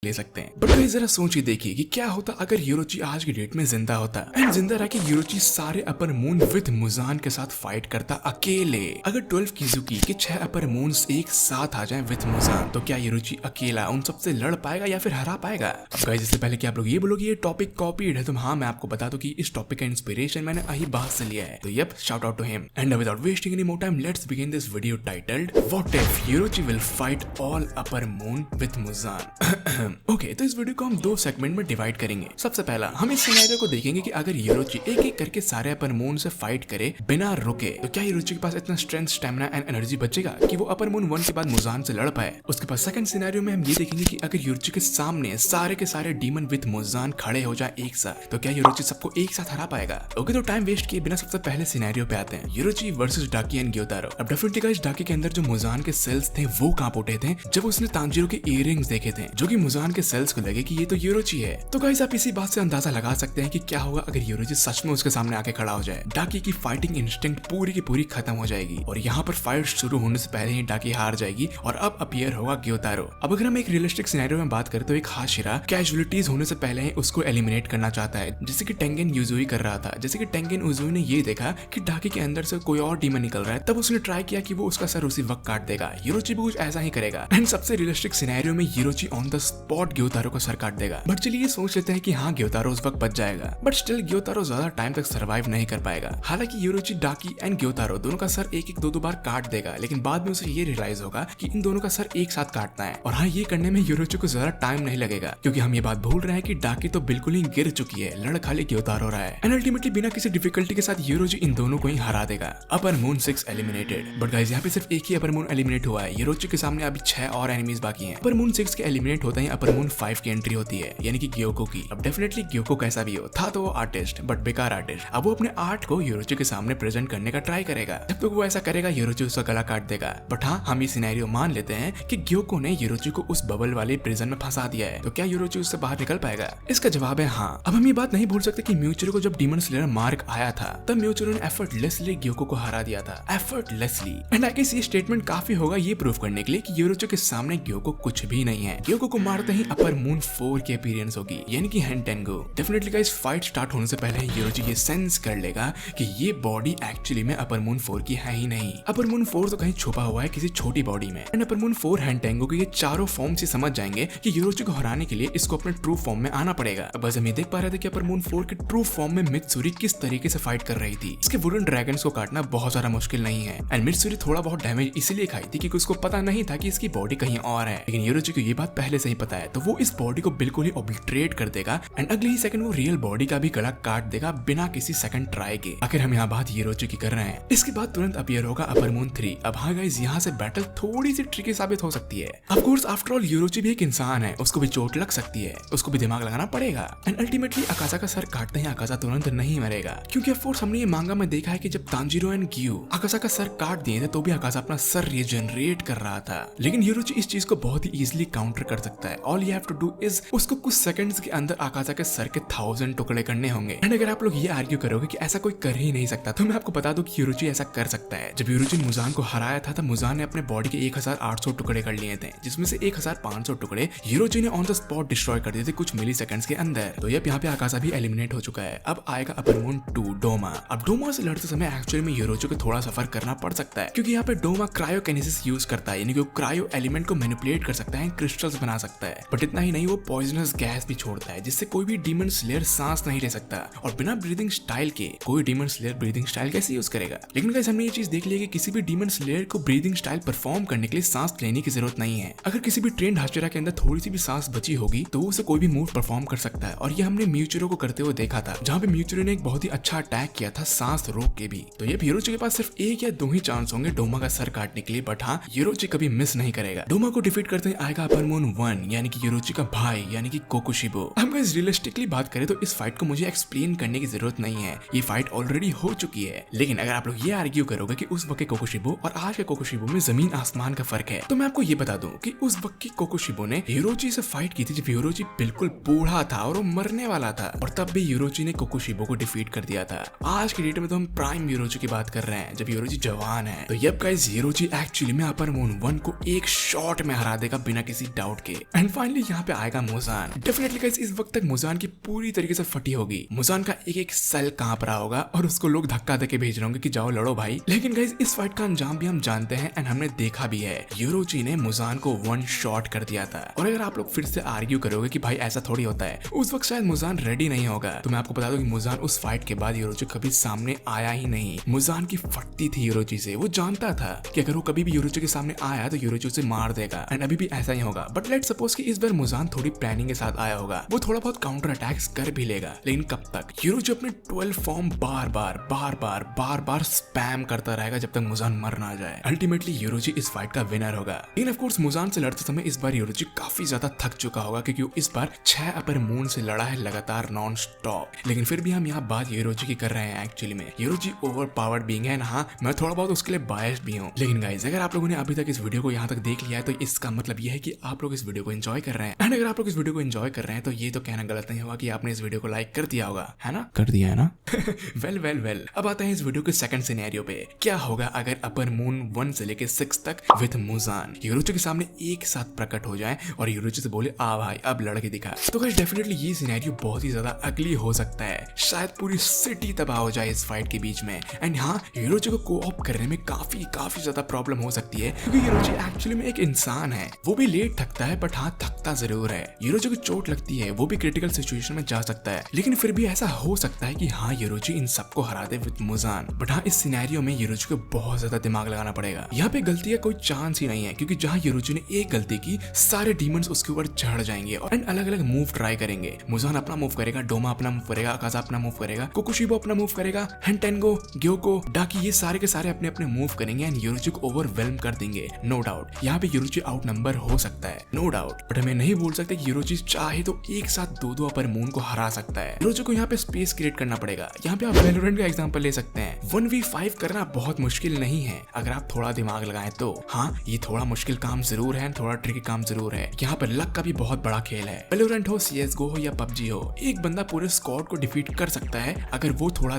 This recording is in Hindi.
ले सकते हैं। बट जरा सोचिए देखिए कि क्या होता अगर यूरोची आज की डेट में जिंदा होता एंड जिंदा रह के यूरोची सारे अपर मून विद मुजान के साथ फाइट करता अकेले। अगर 12 किजुकी के 6 अपर मून्स एक साथ आ जाएं विद मुजान तो क्या यूरोची अकेला उन सबसे लड़ पाएगा या फिर हरा पाएगा? अब गाइस इससे पहले कि आप लोग ये बोलोगे ये टॉपिक कॉपीड है तो हाँ मैं आपको बता दूं कि इस टॉपिक का इंस्पिरेशन मैंने अही बात से लिया है। तो yep shout out to him and without wasting any more time let's begin this video titled what if Yoruichi will fight all upper moon with Muzan. Okay तो इस वीडियो को हम दो सेगमेंट में डिवाइड करेंगे। सबसे पहला हम इस सिनेरियो को देखेंगे कि अगर यूरोची एक एक करके सारे अपर मून से फाइट करे बिना रुके तो क्या यूरोची के पास इतना स्ट्रेंथ, स्टेमिना एंड एनर्जी बचेगा कि वो अपर मून 1 के बाद मुजान से लड़ पाए। उसके बाद सेकंड सिनेरियो में हम ये देखेंगे कि अगर यूरोची के सामने सारे के सारे डीमन विद मुजान खड़े हो जाए एक साथ तो क्या यूरोची सबको एक साथ हरा पाएगा? ओके तो टाइम वेस्ट किए बिना सबसे पहले सिनेरियो पे आते हैं, यूरोची वर्सेस डाकी एंड ग्योतारो। अब डेफिनेटली गाइस डाकी के अंदर जो मुजान के सेल्स थे वो कांप उठे थे जब उसने तांजीरो के इयररिंग्स देखे थे जो कि मुजान के सेल्स को लगे कि ये तो यूरोची है। तो गाइस आप इसी बात से अंदाजा लगा सकते हैं कि क्या होगा अगर यूरोची सच में उसके सामने आके खड़ा हो जाए। डाकी की फाइटिंग इंस्टिंक्ट पूरी की पूरी खत्म हो जाएगी और यहाँ पर फाइट शुरू होने से पहले ही डाकी हार जाएगी और अब अपीयर होगा ग्योतारो। अब अगर हम एक रियलिस्टिक सिनेरियो में बात करें तो एक हाशिरा कैजुअलिटीज होने से पहले ही उसको एलिमिनेट करना चाहता है जैसे कि टेंगेन यूजुई कर रहा था। जैसे कि टेंगेन यूजुई ने ये देखा कि डाकी के अंदर से कोई और डीमन निकल रहा है तब उसने ट्राई किया कि वो उसका सर उसी वक्त काट देगा। यूरोची भी कुछ ऐसा ही करेगा एंड सबसे रियलिस्टिक सिनेरियो में यूरोची ऑन द स्पॉट ग्योतारो का सर काट देगा। बट चलिए ये सोच लेते हैं कि हाँ ग्योतारो उस वक्त बच जाएगा बट स्टिल ग्योतारो ज्यादा टाइम तक सरवाइव नहीं कर पाएगा। हालांकि यूरोची, डाकी एंड ग्योतारो दोनों का सर एक एक दो बार काट देगा लेकिन बाद में उसे ये रियलाइज होगा कि इन दोनों का सर एक साथ काटना है और हाँ ये करने में यूरोची को ज्यादा टाइम नहीं लगेगा क्योंकि हम ये बात भूल रहे हैं कि डाकी तो बिल्कुल ही गिर चुकी है, लड़ खाली ग्योतारो रहा है एंड अल्टीमेटली बिना किसी डिफिकल्टी के साथ यूरोची इन दोनों को ही हरा देगा। Upper moon 6 eliminated. But guys यहाँ पे सिर्फ एक ही अपर मून एलिमिनेट हुआ है, यूरोची के सामने अभी 6 और एनिमीज बाकी हैं। अपर मून 6 के एलिमिनेट होते ही अपर मून 5 की एंट्री होती है यानी कि ग्योको की। अब डेफिनेटली ग्योको कैसा भी हो था तो वो आर्टिस्ट बट बेकार आर्टिस्ट। अब वो अपने आर्ट को यूरोची के सामने प्रेजेंट करने का ट्राई करेगा। जब तक वो ऐसा करेगा यूरोची उसका गला काट देगा। बट हाँ हम ये सिनेरियो मान लेते हैं कि ग्योको ने यूरोची को उस बबल वाले प्रिजन में फंसा दिया है तो क्या यूरोची उससे बाहर निकल पाएगा? इसका जवाब है हाँ। अब हम ये बात नहीं भूल सकते कि म्यूचुरो को जब डीमन स्लेयर मार्क आया था तब म्यूचुरो ने एफर्टलेसली ग्योको को हरा दिया था, एफर्टलेसली। एंड आई गेस ये स्टेटमेंट काफी होगा ये प्रूव करने के लिए कि यूरोची के सामने ग्योको कुछ भी नहीं है। ग्योको को मारते ही अपर मून 4 की अपीयरेंस होगी यानी कि हेंटेंगो। डेफिनेटली गाइस फाइट स्टार्ट होने से पहले यूरोची ये सेंस कर लेगा कि ये बॉडी एक्चुअली में अपर मून 4 की है ही नहीं। अपर मून 4 तो कहीं छुपा हुआ है किसी छोटी बॉडी में एंड अपर मून 4 हेंटेंगो के ये चारों फॉर्म से समझ जाएंगे कि यूरोची को हराने के लिए इसको अपने ट्रू फॉर्म में आना पड़ेगा। अब बस हम ये देख पा रहे थे कि अपर मून 4 के ट्रू फॉर्म में मित्सुरी किस तरीके से फाइट कर रही थी। इसके वुडन ड्रैगन्स को काटना बहुत ज्यादा मुश्किल नहीं है एंड मित्सुरी थोड़ा बहुत डैमेज इसलिए खाई थी क्योंकि उसको पता नहीं था कि इसकी बॉडी कहीं और है, लेकिन यूरोची को ये बात पहले से ही पता है तो वो इस बॉडी को बिल्कुल ही ऑब्लिटरेट कर देगा एंड अगले ही सेकंड वो रियल बॉडी का भी गला काट देगा बिना किसी सेकंड ट्राई के। आखिर हम यहाँ बात यूरोची की कर रहे हैं। इसके बाद तुरंत अपीयर होगा अपर मून 3। अब हाँ गाइस यहाँ से बैटल थोड़ी सी ट्रिकी साबित हो सकती है। ऑफ कोर्स आफ्टर ऑल यूरोची भी एक इंसान है, उसको भी चोट लग सकती है, उसको भी दिमाग लगाना पड़ेगा एंड अल्टीमेटली अकाजा का सर काटते ही अकाजा तुरंत नहीं मरेगा क्योंकि ऑफ कोर्स हमने ये मांगा में देखा है कि जब तांजीरो एंड ग्यू अकाजा का सर काट दिए थे तो भी अकाजा अपना सर रीजनरेट कर रहा था, लेकिन यूरोची इस चीज को बहुत ही इजीली काउंटर कर सकता है। All you have to do is उसको कुछ सेकंड्स के अंदर अकाजा के सर के 1000 टुकड़े करने होंगे एंड अगर आप लोग ये आर्ग्यू करोगे कि ऐसा कोई कर ही नहीं सकता तो मैं आपको बता दूं कि यूरोची ऐसा कर सकता है। जब यूरोची मुजान को हराया था तब मुजान ने अपने बॉडी के 1800 टुकड़े कर लिए थे जिसमें से 1500 टुकड़े यूरोची ने ऑन द स्पॉट डिस्ट्रॉय कर दिए थे कुछ मिली सेकंड्स के अंदर। तो अब यहाँ पे अकाजा भी एलिमिनेट हो चुका है। अब आएगा अपर मून 2 डोमा। अब डोमा से लड़ते समय एक्चुअली में यूरोची को थोड़ा सफर करना पड़ सकता है क्योंकि यहाँ पे डोमा क्रायोकिनेसिस यूज करता है यानी कि वो क्रायो एलिमेंट को मैनिपुलेट कर सकता है, क्रिस्टल्स बना सकता है। बट इतना ही नहीं वो पॉइजनस गैस भी छोड़ता है जिससे कोई भी डीमन स्लेयर सांस नहीं ले सकता और बिना ब्रीदिंग स्टाइल के कोई डीमन स्लेयर ब्रीदिंग स्टाइल कैसे यूज करेगा। लेकिन गाइस हमने ये चीज देख ली कि किसी भी डीमन स्लेयर को ब्रीदिंग स्टाइल परफॉर्म करने के लिए सांस लेने की जरूरत नहीं है। अगर किसी भी ट्रेंड हाशिरा के अंदर थोड़ी सी भी सांस बची होगी तो उसे कोई भी मूव परफॉर्म कर सकता है और ये हमने म्यूचुरो को करते हुए देखा था जहाँ पे म्यूचुरो ने एक बहुत ही अच्छा अटैक किया था सांस रोक के भी। तो ये यूरोची के पास सिर्फ 1 या 2 ही चांस होंगे डोमा का सर काटने के लिए, बट हाँ यूरोची कभी मिस नहीं करेगा। डोमा को डिफीट करते आएगा अपर मून 1 यानी कि यूरोची का भाई यानी कि कोकुशिबो। हम गाइस रियलिस्टिकली बात करें तो इस फाइट को मुझे एक्सप्लेन करने की जरूरत नहीं है, ये फाइट ऑलरेडी हो चुकी है। लेकिन अगर आप लोग ये आर्ग्यू करोगे कि उस वक्त के कोकुशिबो और आज के कोकुशिबो में जमीन आसमान का फर्क है तो मैं आपको ये बता दूं कि उस वक्त की कोकुशिबो ने यूरोची से फाइट की थी जब यूरोची बिल्कुल बूढ़ा था और वो मरने वाला था और तब भी यूरोची ने कोकुशिबो को डिफीट कर दिया था। आज की डेट में तो हम प्राइम यूरोची की बात कर रहे हैं जब यूरोची जवान है। तो यब गाइस यूरोची एक्चुअली में अपर मून 1 को एक शॉट में हरा देगा बिना किसी डाउट के एंड एंड फाइनली यहाँ पे आएगा मुजान। डेफिनेटली गाइस इस वक्त तक मुजान की पूरी तरीके से फटी होगी, मुजान का एक एक सेल कांप रहा होगा और उसको लोग धक्का देके भेज रहे होंगे कि जाओ लड़ो भाई। लेकिन गाइस इस फाइट का अंजाम भी हम जानते हैं एंड हमने देखा भी है, योरोची ने मुजान को वन शॉट कर दिया था। और अगर आप लोग फिर से आर्ग्यू करोगे कि भाई ऐसा थोड़ी होता है, उस वक्त शायद मुजान रेडी नहीं होगा, तो मैं आपको बता दूं कि मुजान उस फाइट के बाद योरोची कभी सामने आया ही नहीं। मुजान की फटती थी योरोची से, वो जानता था कि अगर वो कभी भी योरोची के सामने आया तो योरोची उसे मार देगा एंड अभी भी ऐसा ही होगा। बट लेट्स सपोज कि इस बार मुजान थोड़ी प्लानिंग के साथ आया होगा, वो थोड़ा बहुत काउंटर अटैक्स कर भी लेगा, लेकिन कब तक? योरोची अपने 12 फॉर्म बार बार स्पैम करता रहेगा जब तक मुजान मर ना जाए। अल्टीमेटली योरोची इस फाइट का विनर होगा। लेकिन ऑफ कोर्स मुजान से लड़ते समय इस बार योरोची काफी ज्यादा थक चुका होगा, क्योंकि वो इस बार 6 अपर मून से लड़ा है लगातार नॉन स्टॉप। लेकिन फिर भी हम यहाँ बात योरोची की कर रहे हैं। एक्चुअली में योरोची ओवर पावर्ड बीइंग है, हाँ मैं थोड़ा बहुत उसके लिए बायस्ड भी हूँ। लेकिन गाइस अगर आप लोगों ने अभी तक इस वीडियो को यहाँ तक देख लिया है तो इसका मतलब ये है कि आप लोग इस वीडियो को एंजॉय कर रहे हैं। एंड अगर आप लोग इस वीडियो को एंजॉय कर रहे हैं तो ये तो कहना गलत नहीं होगा कि आपने इस वीडियो को लाइक कर दिया होगा, है ना? कर दिया है ना? वेल अब आते हैं इस वीडियो के सेकंड सिनेरियो पे। क्या होगा अगर अपर मून 1 से लेके 6 तक विद मुजान योरोची के सामने एक साथ प्रकट हो जाए और योरोची से बोले आ भाई अब लड़के दिखा? तो गाइस डेफिनेटली ये सिनेरियो बहुत ही ज्यादा अगली हो सकता है, शायद पूरी सिटी तबाह हो जाए इस फाइट के बीच में। एंड हाँ योरोची को कोऑप करने में काफी ज्यादा प्रॉब्लम हो सकती है, क्योंकि योरोची एक्चुअली में एक इंसान है, वो भी लेट थकता है बट हाँ थकता जरूर है। योरोची को चोट लगती है, वो भी क्रिटिकल सिचुएशन में जा सकता है, लेकिन फिर भी ऐसा हो सकता है कि हाँ योरोची इन सबको हरा दे विद मुजान। बट हाँ इस सिनेरियो में योरोची को बहुत ज्यादा दिमाग लगाना पड़ेगा। यहाँ पे गलती का कोई चांस ही नहीं है, क्योंकि जहाँ योरोची ने एक गलती की सारे डीमंस उसके ऊपर चढ़ जाएंगे और अलग अलग मूव ट्राई करेंगे। मुजान अपना मूव करेगा, डोमा अपना मूव करेगा, अकाजा अपना मूव करेगा, कोकुशिबो अपना मूव करेगा, हेंटेंगो, ग्योको, डाकी ये सारे के सारे अपने अपने मूव करेंगे एंड योरोची को ओवरवेल्म कर देंगे। नो डाउट यहाँ पे योरोची आउट नंबर हो सकता है, नो डाउट। बट हमें नहीं बोल सकते कि योरोची चाहे तो एक साथ दो अपर मून को हरा सकता है। योरोची को यहाँ पे स्पेस क्रिएट करना पड़ेगा। यहाँ पे आप वैलोरेंट का एग्जांपल ले सकते हैं। 1v5 करना बहुत मुश्किल नहीं है अगर आप थोड़ा दिमाग लगाएं तो। हाँ ये थोड़ा मुश्किल काम जरूर है, थोड़ा ट्रिकी काम जरूर है। यहाँ पर लक का भी बहुत बड़ा खेल है। वैलोरेंट हो, CS:GO हो या PUBG हो, एक बंदा पूरे स्क्वाड को डिफीट कर सकता है अगर वो थोड़ा